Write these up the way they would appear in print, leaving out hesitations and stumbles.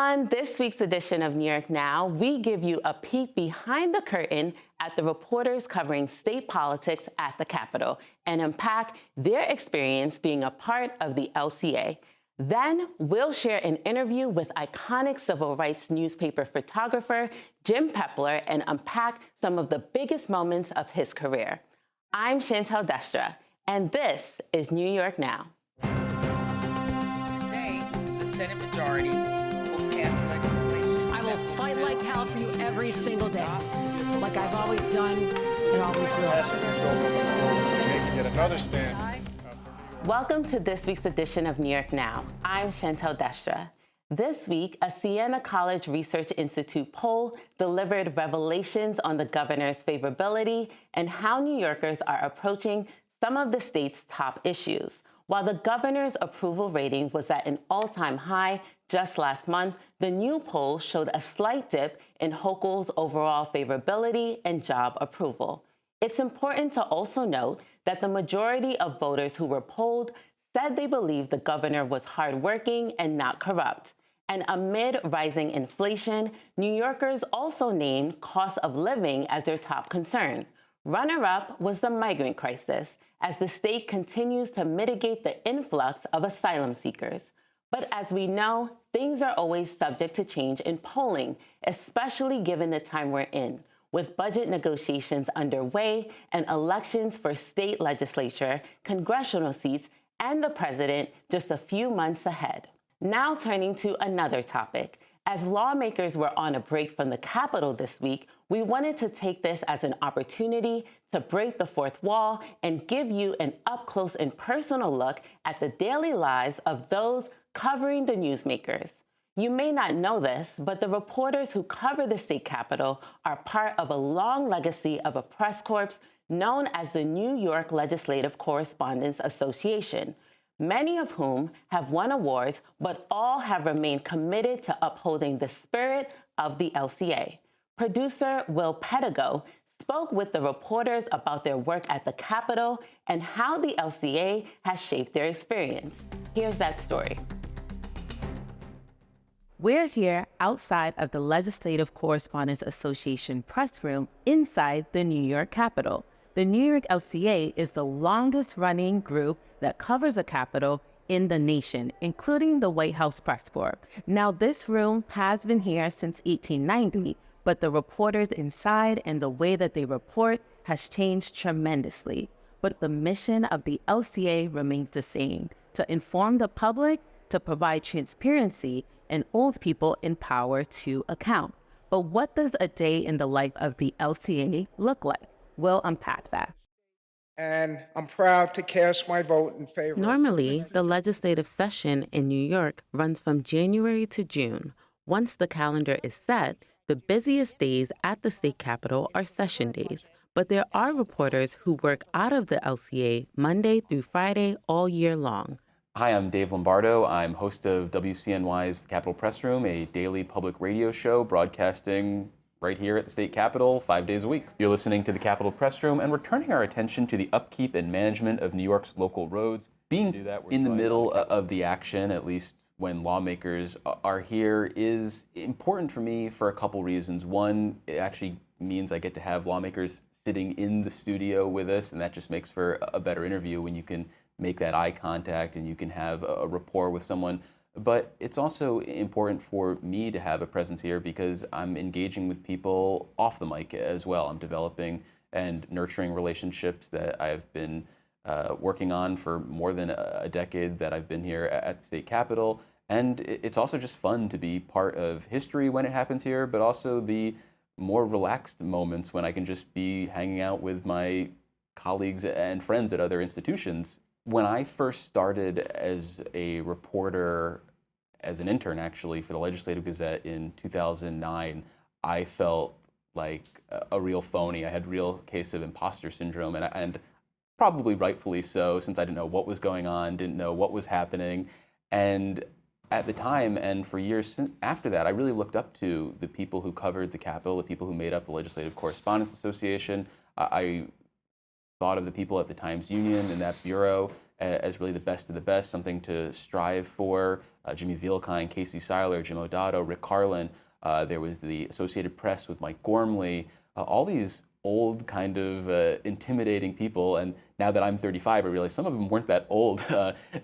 On this week's edition of New York Now, we give you a peek behind the curtain at the reporters covering state politics at the Capitol and unpack their experience being a part of the LCA. Then we'll share an interview with iconic civil rights newspaper photographer Jim Peppler and unpack some of the biggest moments of his career. I'm Chantel Destra, and this is New York Now. Today, the Senate majority will pass legislation. I will fight like hell for you every single day, like I've always done and always will. Passing these bills on the floor, making yet another stand. Welcome to this week's edition of New York Now. I'm Chantel Destra. This week, a Siena College Research Institute poll delivered revelations on the governor's favorability and how New Yorkers are approaching some of the state's top issues. While the governor's approval rating was at an all-time high just last month, the new poll showed a slight dip in Hochul's overall favorability and job approval. It's important to also note that the majority of voters who were polled said they believed the governor was hardworking and not corrupt. And amid rising inflation, New Yorkers also named cost of living as their top concern. Runner-up was the migrant crisis, as the state continues to mitigate the influx of asylum seekers. But as we know, things are always subject to change in polling, especially given the time we're in, with budget negotiations underway and elections for state legislature, congressional seats, and the president just a few months ahead. Now turning to another topic. As lawmakers were on a break from the Capitol this week, we wanted to take this as an opportunity to break the fourth wall and give you an up-close and personal look at the daily lives of those covering the newsmakers. You may not know this, but the reporters who cover the state capitol are part of a long legacy of a press corps known as the New York Legislative Correspondents Association, many of whom have won awards, but all have remained committed to upholding the spirit of the LCA. Producer Will Pedigo spoke with the reporters about their work at the Capitol and how the LCA has shaped their experience. Here's that story. We're here outside of the Legislative Correspondents Association press room inside the New York Capitol. The New York LCA is the longest-running group that covers a Capitol in the nation, including the White House press corps. Now, this room has been here since 1890, but the reporters inside and the way that they report has changed tremendously. But the mission of the LCA remains the same: to inform the public, to provide transparency, and hold people in power to account. But what does a day in the life of the LCA look like? We'll unpack that. And I'm proud to cast my vote in favor. Normally, the legislative session in New York runs from January to June. Once the calendar is set, the busiest days at the state capitol are session days. But there are reporters who work out of the LCA Monday through Friday all year long. Hi, I'm Dave Lombardo. I'm host of WCNY's The Capitol Press Room, a daily public radio show broadcasting right here at the state capitol 5 days a week. You're listening to The Capitol Press Room, and we're turning our attention to the upkeep and management of New York's local roads. Being in the middle of the action, at least when lawmakers are here, is important for me for a couple reasons. One, it actually means I get to have lawmakers sitting in the studio with us, and that just makes for a better interview when you can make that eye contact and you can have a rapport with someone. But it's also important for me to have a presence here because I'm engaging with people off the mic as well. I'm developing and nurturing relationships that I've been working on for more than a decade that I've been here at the state capitol. And it's also just fun to be part of history when it happens here, but also the more relaxed moments when I can just be hanging out with my colleagues and friends at other institutions. When I first started as a reporter, as an intern actually, for the Legislative Gazette in 2009, I felt like a real phony. I had a real case of imposter syndrome, and probably rightfully so, since I didn't know what was going on, didn't know what was happening. And at the time, and for years after that, I really looked up to the people who covered the Capitol, the people who made up the Legislative Correspondents Association. I thought of the people at the Times Union and that bureau, as really the best of the best, something to strive for. Jimmy Vielkind, Casey Seiler, Jim Odato, Rick Carlin. There was the Associated Press with Mike Gormley. All these old kind of intimidating people, and now that I'm 35, I realize some of them weren't that old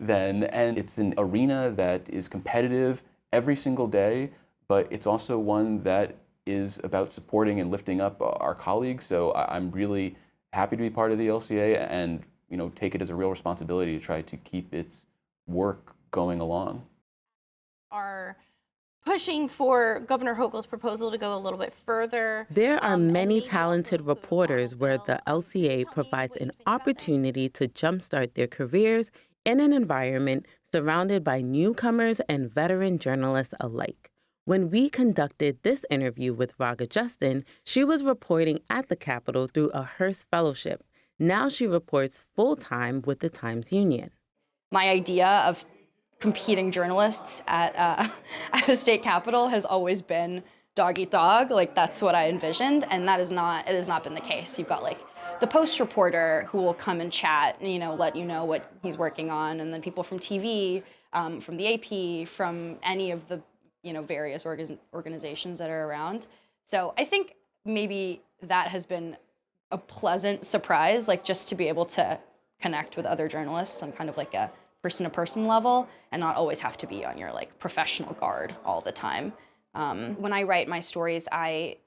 then. And it's an arena that is competitive every single day, but it's also one that is about supporting and lifting up our colleagues. So I'm really happy to be part of the LCA, and take it as a real responsibility to try to keep its work going along. Are pushing for Governor Hochul's proposal to go a little bit further. There are many maybe talented also include on reporters a where bill. the LCA Tell me provides what you an think about that. opportunity to jumpstart their careers in an environment surrounded by newcomers and veteran journalists alike. When we conducted this interview with Raga Justin, she was reporting at the Capitol through a Hearst Fellowship. Now she reports full-time with the Times-Union. My idea of competing journalists at at a state capitol has always been dog eat dog. Like, that's what I envisioned, and it has not been the case. You've got like the Post reporter who will come and chat, and, let you know what he's working on, and then people from TV, from the AP, from any of the various organizations that are around. So I think maybe that has been a pleasant surprise, like just to be able to connect with other journalists on kind of like a person-to-person level, and not always have to be on your like professional guard all the time. When I write my stories, I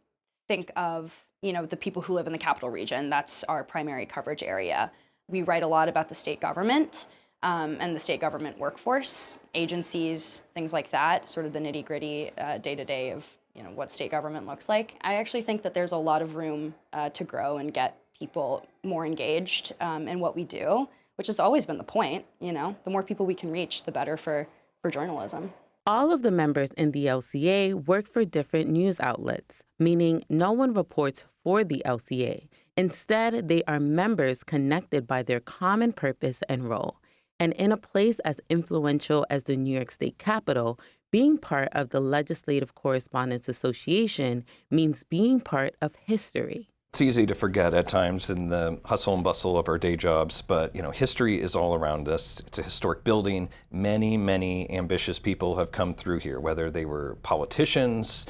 think of the people who live in the Capital Region. That's our primary coverage area. We write a lot about the state government and the state government workforce, agencies, things like that, sort of the nitty-gritty day-to-day of what state government looks like. I actually think that there's a lot of room to grow and get people more engaged in what we do, which has always been the point. The more people we can reach, the better for journalism. All of the members in the LCA work for different news outlets, meaning no one reports for the LCA. Instead, they are members connected by their common purpose and role. And in a place as influential as the New York State Capitol, being part of the Legislative Correspondents Association means being part of history. It's easy to forget at times in the hustle and bustle of our day jobs, but history is all around us. It's a historic building. Many, many ambitious people have come through here, whether they were politicians,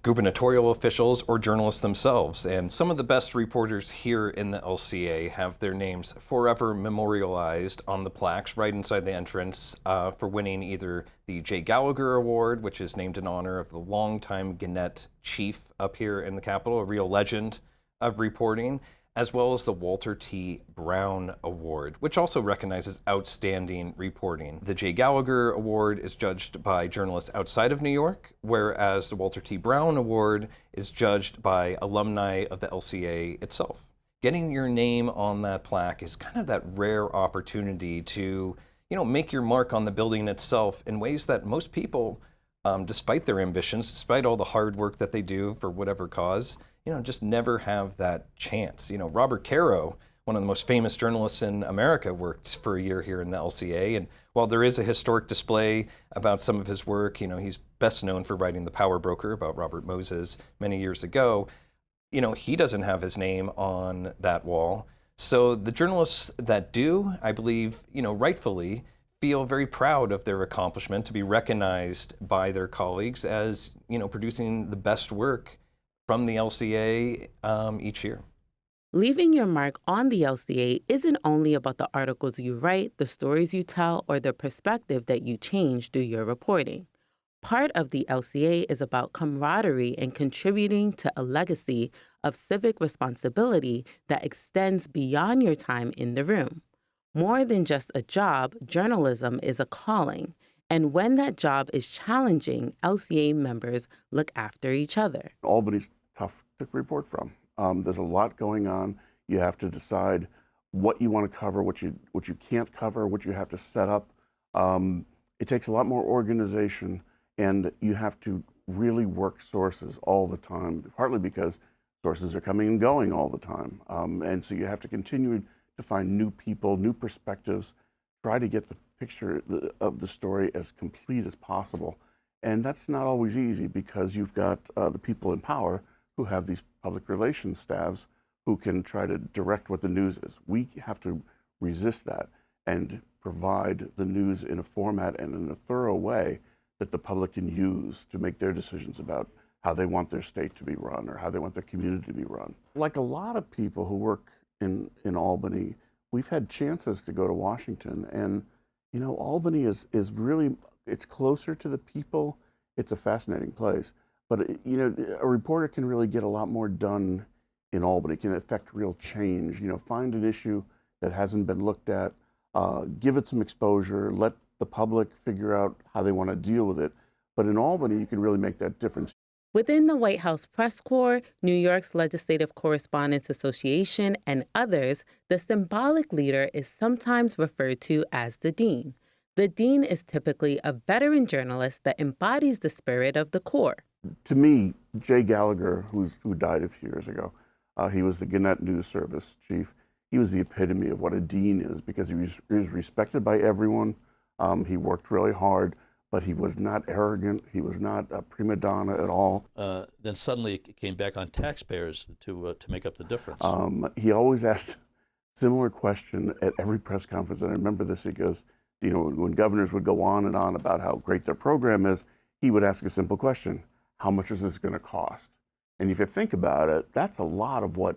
gubernatorial officials, or journalists themselves. And some of the best reporters here in the LCA have their names forever memorialized on the plaques right inside the entrance for winning either the J. Gallagher Award, which is named in honor of the longtime Gannett chief up here in the Capitol, a real legend of reporting, as well as the Walter T. Brown Award, which also recognizes outstanding reporting. The J. Gallagher Award is judged by journalists outside of New York, whereas the Walter T. Brown Award is judged by alumni of the LCA itself. Getting your name on that plaque is kind of that rare opportunity to, make your mark on the building itself in ways that most people, despite their ambitions, despite all the hard work that they do for whatever cause, just never have that chance. Robert Caro, one of the most famous journalists in America, worked for a year here in the LCA. And while there is a historic display about some of his work, he's best known for writing The Power Broker about Robert Moses many years ago. He doesn't have his name on that wall. So the journalists that do, I believe, rightfully feel very proud of their accomplishment, to be recognized by their colleagues as, producing the best work from the LCA each year. Leaving your mark on the LCA isn't only about the articles you write, the stories you tell, or the perspective that you change through your reporting. Part of the LCA is about camaraderie and contributing to a legacy of civic responsibility that extends beyond your time in the room. More than just a job, journalism is a calling. And when that job is challenging, LCA members look after each other. Albany's tough to report from. There's a lot going on. You have to decide what you want to cover, what you can't cover, what you have to set up. It takes a lot more organization, and you have to really work sources all the time, partly because sources are coming and going all the time. And so you have to continue to find new people, new perspectives, try to get the picture of the story as complete as possible. And that's not always easy, because you've got the people in power who have these public relations staffs who can try to direct what the news is. We have to resist that. and provide the news in a format and in a thorough way that the public can use to make their decisions about how they want their state to be run or how they want their community to be run. Like a lot of people who work in Albany, we've had chances to go to Washington, and you know, Albany is really, it's closer to the people. It's a fascinating place, but you know, a reporter can really get a lot more done in Albany, can affect real change. You know, find an issue that hasn't been looked at, give it some exposure, let the public figure out how they want to deal with it. But in Albany, you can really make that difference. Within the White House Press Corps, New York's Legislative Correspondents Association, and others, the symbolic leader is sometimes referred to as the dean. The dean is typically a veteran journalist that embodies the spirit of the Corps. To me, Jay Gallagher, who died a few years ago, he was the Gannett News Service chief. He was the epitome of what a dean is, because he was respected by everyone. He worked really hard, but he was not arrogant. He was not a prima donna at all. Then suddenly it came back on taxpayers to make up the difference. He always asked a similar question at every press conference, and I remember this. He goes, you know, when governors would go on and on about how great their program is, he would ask a simple question: how much is this going to cost? And if you think about it, that's a lot of what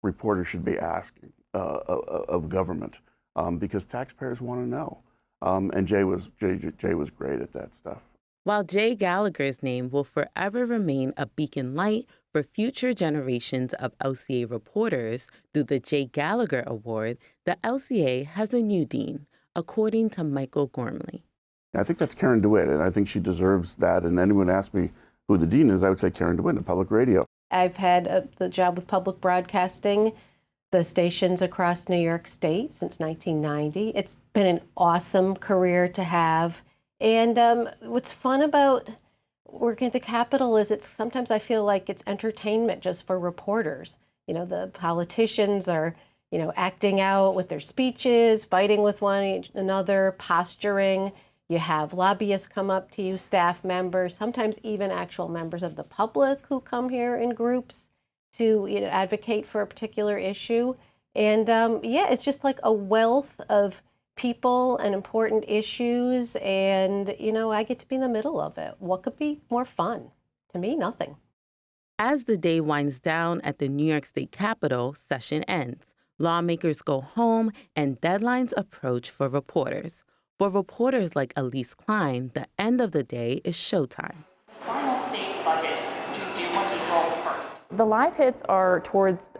reporters should be asking of government, because taxpayers want to know. And Jay was great at that stuff. While Jay Gallagher's name will forever remain a beacon light for future generations of LCA reporters through the Jay Gallagher Award, the LCA has a new dean, according to Michael Gormley. I think that's Karen DeWitt, and I think she deserves that. And anyone asked me who the dean is, I would say Karen DeWitt at Public Radio. I've had the job with public broadcasting, the stations across New York State since 1990. It's been an awesome career to have. And what's fun about working at the Capitol is sometimes I feel like it's entertainment just for reporters. You know, the politicians are, you know, acting out with their speeches, fighting with one another, posturing. You have lobbyists come up to you, staff members, sometimes even actual members of the public who come here in groups to, you know, advocate for a particular issue. And yeah, it's just like a wealth of people and important issues. And, you know, I get to be in the middle of it. What could be more fun? To me, nothing. As the day winds down at the New York State Capitol, session ends. Lawmakers go home and deadlines approach for reporters. For reporters like Elise Klein, the end of the day is showtime. Final state budget, just due on April 1st. The live hits are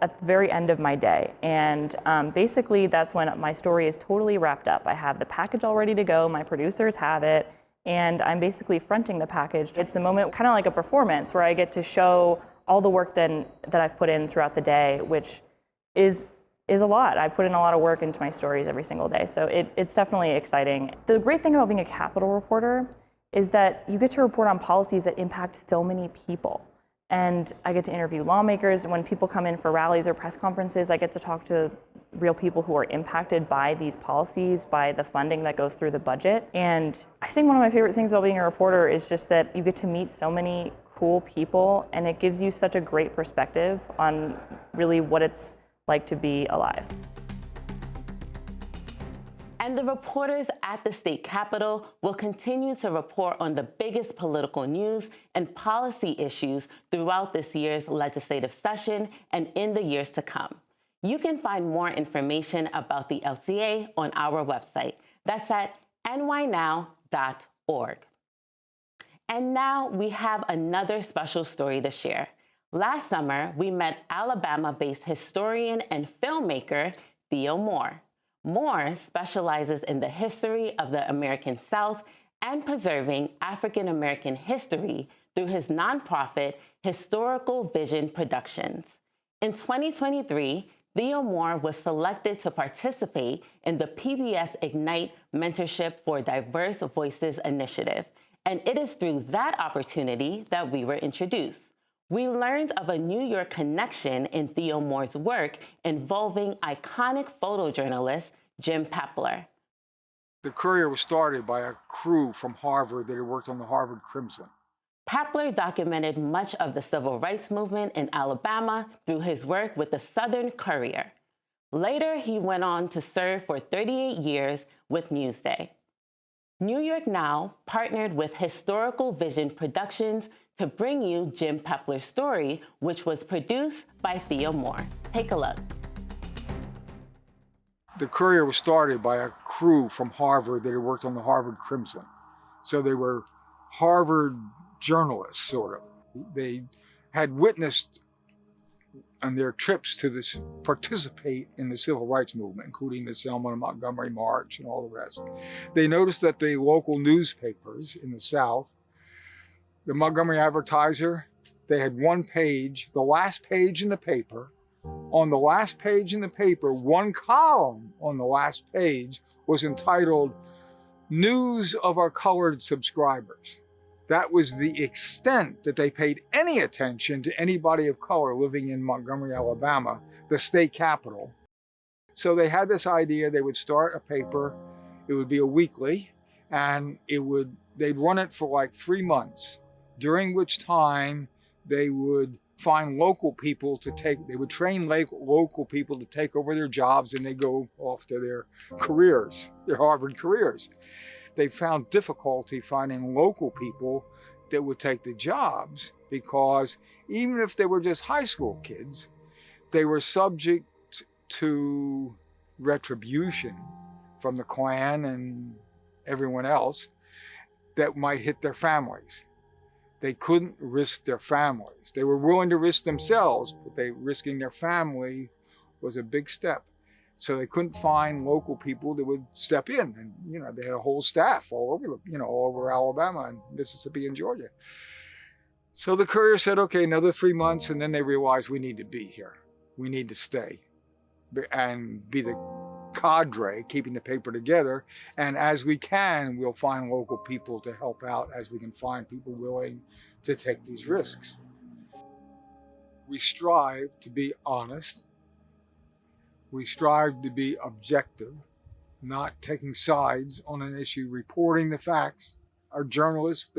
at the very end of my day, and basically that's when my story is totally wrapped up. I have the package all ready to go, my producers have it, and I'm basically fronting the package. It's the moment, kind of like a performance, where I get to show all the work that I've put in throughout the day, which is a lot. I put in a lot of work into my stories every single day, so it's definitely exciting. The great thing about being a Capitol reporter is that you get to report on policies that impact so many people. And I get to interview lawmakers. When people come in for rallies or press conferences, I get to talk to real people who are impacted by these policies, by the funding that goes through the budget. And I think one of my favorite things about being a reporter is just that you get to meet so many cool people, and it gives you such a great perspective on really what it's like to be alive. And the reporters at the state capitol will continue to report on the biggest political news and policy issues throughout this year's legislative session and in the years to come. You can find more information about the LCA on our website. That's at nynow.org. And now we have another special story to share. Last summer, we met Alabama-based historian and filmmaker Theo Moore. Moore specializes in the history of the American South and preserving African-American history through his nonprofit, Historical Vision Productions. In 2023, Theo Moore was selected to participate in the PBS Ignite Mentorship for Diverse Voices initiative, and it is through that opportunity that we were introduced. We learned of a New York connection in Theo Moore's work involving iconic photojournalist Jim Peppler. The Courier was started by a crew from Harvard that had worked on the Harvard Crimson. Peppler documented much of the civil rights movement in Alabama through his work with the Southern Courier. Later, he went on to serve for 38 years with Newsday. New York Now partnered with Historical Vision Productions to bring you Jim Peppler's story, which was produced by Theo Moore. Take a look. The Courier was started by a crew from Harvard that had worked on the Harvard Crimson. So they were Harvard journalists, sort of. They had witnessed on their trips to participate in the civil rights movement, including the Selma and Montgomery March and all the rest. They noticed that the local newspapers in the South, the Montgomery Advertiser, they had one page, the last page in the paper. On the last page in the paper, one column on the last page was entitled News of Our Colored Subscribers. That was the extent that they paid any attention to anybody of color living in Montgomery, Alabama, the state capital. So they had this idea they would start a paper, it would be a weekly, and they'd run it for like 3 months, during which time they would find local people they would train local people to take over their jobs, and they'd go off to their careers, their Harvard careers. They found difficulty finding local people that would take the jobs because even if they were just high school kids, they were subject to retribution from the Klan and everyone else that might hit their families. They couldn't risk their families. They were willing to risk themselves, but risking their family was a big step. So they couldn't find local people that would step in. And, they had a whole staff all over Alabama and Mississippi and Georgia. So the Courier said, okay, another 3 months. And then they realized we need to be here. We need to stay and be the cadre keeping the paper together. And as we can, we'll find local people to help out as we can find people willing to take these risks. We strive to be honest. We strive to be objective, not taking sides on an issue, reporting the facts. Our journalists,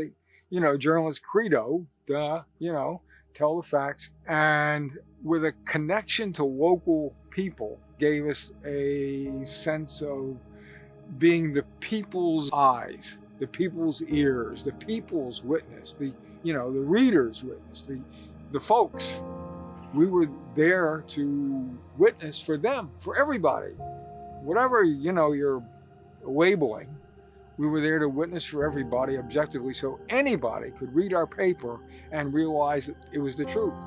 journalist credo, tell the facts. And with a connection to local people, gave us a sense of being the people's eyes, the people's ears, the people's witness, the reader's witness, the folks. We were there to witness for them, for everybody. Whatever, you're labeling, we were there to witness for everybody objectively so anybody could read our paper and realize that it was the truth.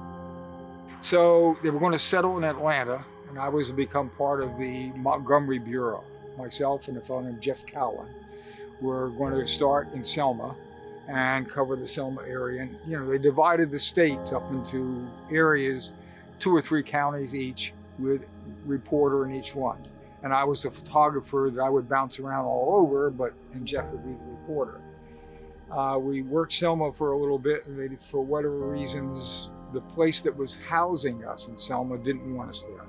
So they were going to settle in Atlanta, and I was to become part of the Montgomery Bureau. Myself and a fellow named Jeff Cowan were going to start in Selma and cover the Selma area. And, they divided the states up into areas, 2 or 3 counties each, with a reporter in each one. And I was the photographer that I would bounce around all over, and Jeff would be the reporter. We worked Selma for a little bit, and for whatever reasons, the place that was housing us in Selma didn't want us there.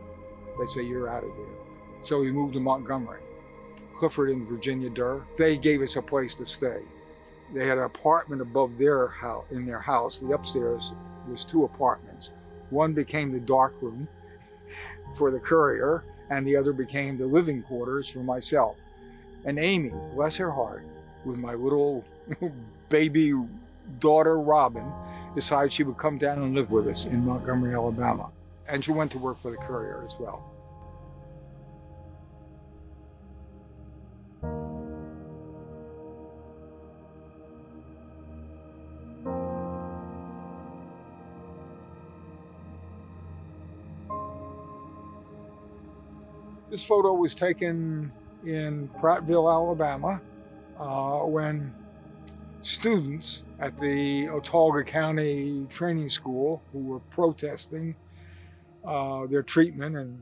They say, you're out of here. So we moved to Montgomery. Clifford and Virginia Durr, they gave us a place to stay. They had an apartment above their house, in their house. The upstairs was 2 apartments. One became the dark room for the Courier, and the other became the living quarters for myself. And Amy, bless her heart, with my little baby daughter, Robin, decided she would come down and live with us in Montgomery, Alabama. And she went to work for the Courier as well. This photo was taken in Prattville, Alabama, when students at the Autauga County Training School who were protesting their treatment and,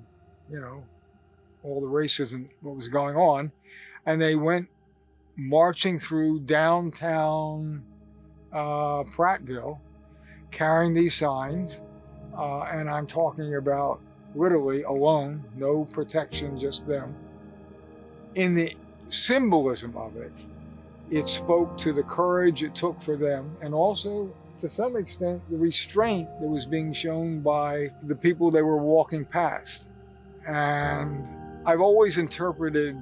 all the racism, what was going on, and they went marching through downtown Prattville carrying these signs, and I'm talking about literally alone, no protection, just them. In the symbolism of it, it spoke to the courage it took for them, and also, to some extent, the restraint that was being shown by the people they were walking past. And I've always interpreted,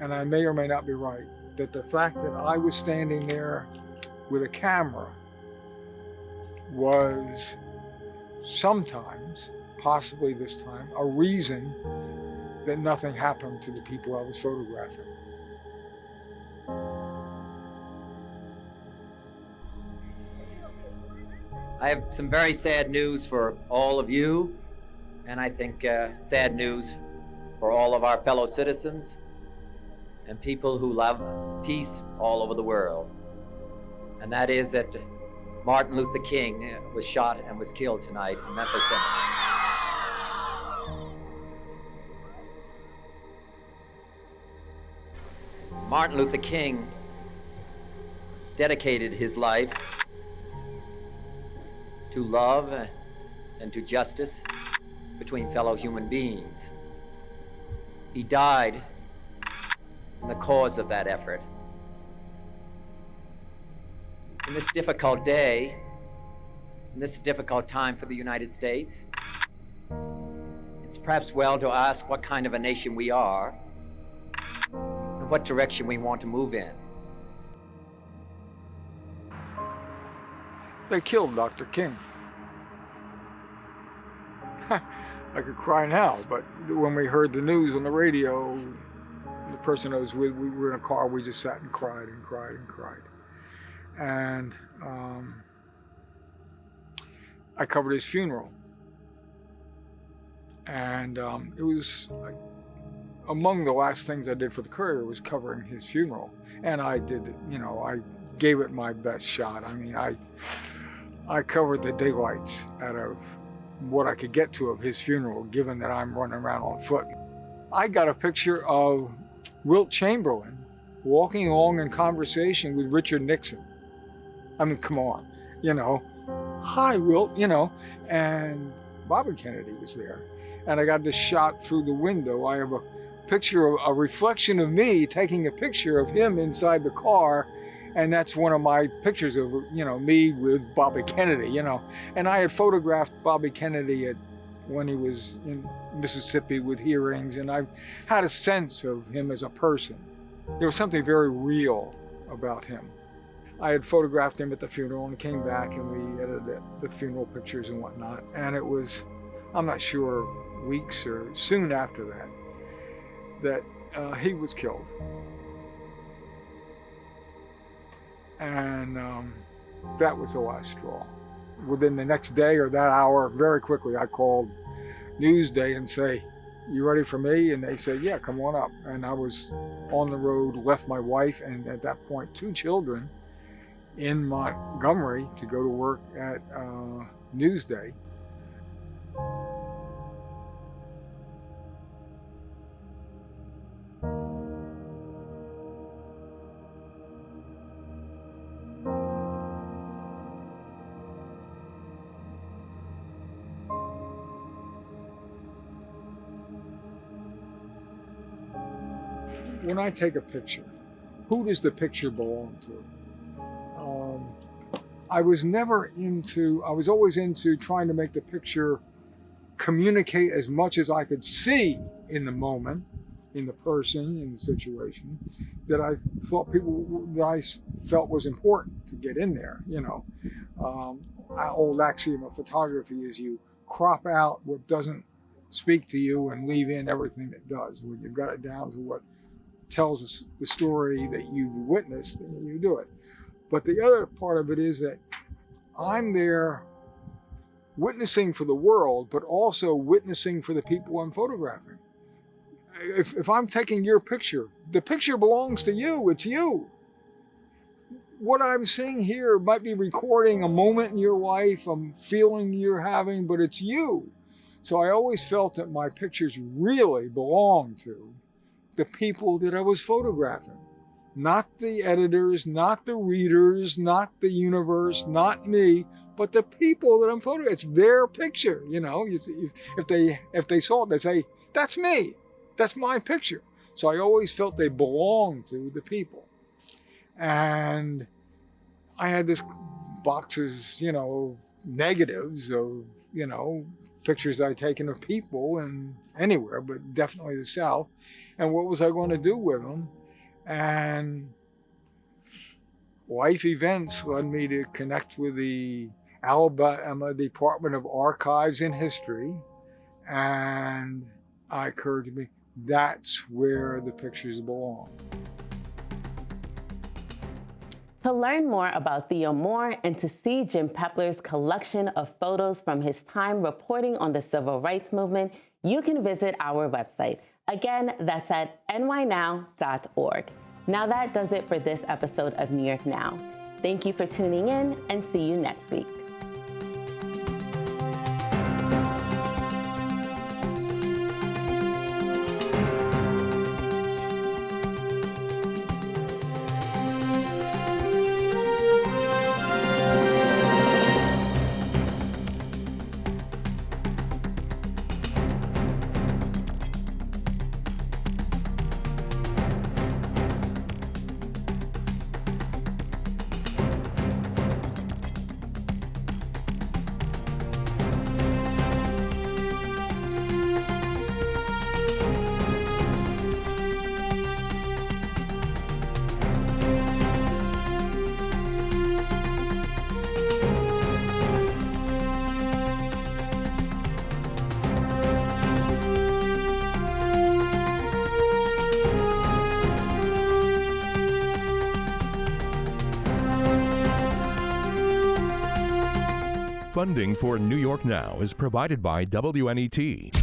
and I may or may not be right, that the fact that I was standing there with a camera was sometimes, possibly this time, a reason that nothing happened to the people I was photographing. I have some very sad news for all of you, and I think sad news for all of our fellow citizens and people who love peace all over the world. And that is that Martin Luther King was shot and was killed tonight in Memphis, Tennessee. Martin Luther King dedicated his life to love and to justice between fellow human beings. He died in the cause of that effort. In this difficult day, in this difficult time for the United States, it's perhaps well to ask what kind of a nation we are and what direction we want to move in. They killed Dr. King. I could cry now, but when we heard the news on the radio, the person I was with, we were in a car, we just sat and cried and cried and cried. And I covered his funeral. And it was like, among the last things I did for the Courier was covering his funeral. And I did, you know, I gave it my best shot. I mean, I covered the daylights out of what I could get to of his funeral, given that I'm running around on foot. I got a picture of Wilt Chamberlain walking along in conversation with Richard Nixon. I mean, come on, you know, hi, Wilt, you know, and Bobby Kennedy was there. And I got this shot through the window. I have a picture of a reflection of me taking a picture of him inside the car. And that's one of my pictures of, you know, me with Bobby Kennedy, you know. And I had photographed Bobby Kennedy when he was in Mississippi with hearings, and I had a sense of him as a person. There was something very real about him. I had photographed him at the funeral and came back and we edited the funeral pictures and whatnot. And it was, I'm not sure, weeks or soon after that he was killed. And that was the last straw. Within the next day or that hour, very quickly, I called Newsday and say, "You ready for me?" And they said, "Yeah, come on up." And I was on the road, left my wife and at that point 2 children in Montgomery to go to work at Newsday. When I take a picture, who does the picture belong to? I was always into trying to make the picture communicate as much as I could see in the moment, in the person, in the situation, that I felt was important to get in there, you know. Our old axiom of photography is you crop out what doesn't speak to you and leave in everything that does. When you've got it down to what tells us the story that you've witnessed, and you do it. But the other part of it is that I'm there witnessing for the world, but also witnessing for the people I'm photographing. If I'm taking your picture, the picture belongs to you, it's you. What I'm seeing here might be recording a moment in your life, a feeling you're having, but it's you. So I always felt that my pictures really belonged to the people that I was photographing. Not the editors, not the readers, not the universe, not me, but the people that I'm photographing. It's their picture, you know. You see, if they saw it, they say, "That's me. That's my picture." So I always felt they belonged to the people. And I had this boxes, you know, negatives of, you know, pictures I'd taken of people and anywhere, but definitely the South. And what was I going to do with them? And life events led me to connect with the Alabama Department of Archives and History. And it occurred to me, that's where the pictures belong. To learn more about Theo Moore and to see Jim Peppler's collection of photos from his time reporting on the civil rights movement, you can visit our website. Again, that's at nynow.org. Now that does it for this episode of New York Now. Thank you for tuning in, and see you next week. Funding for New York Now is provided by WNET.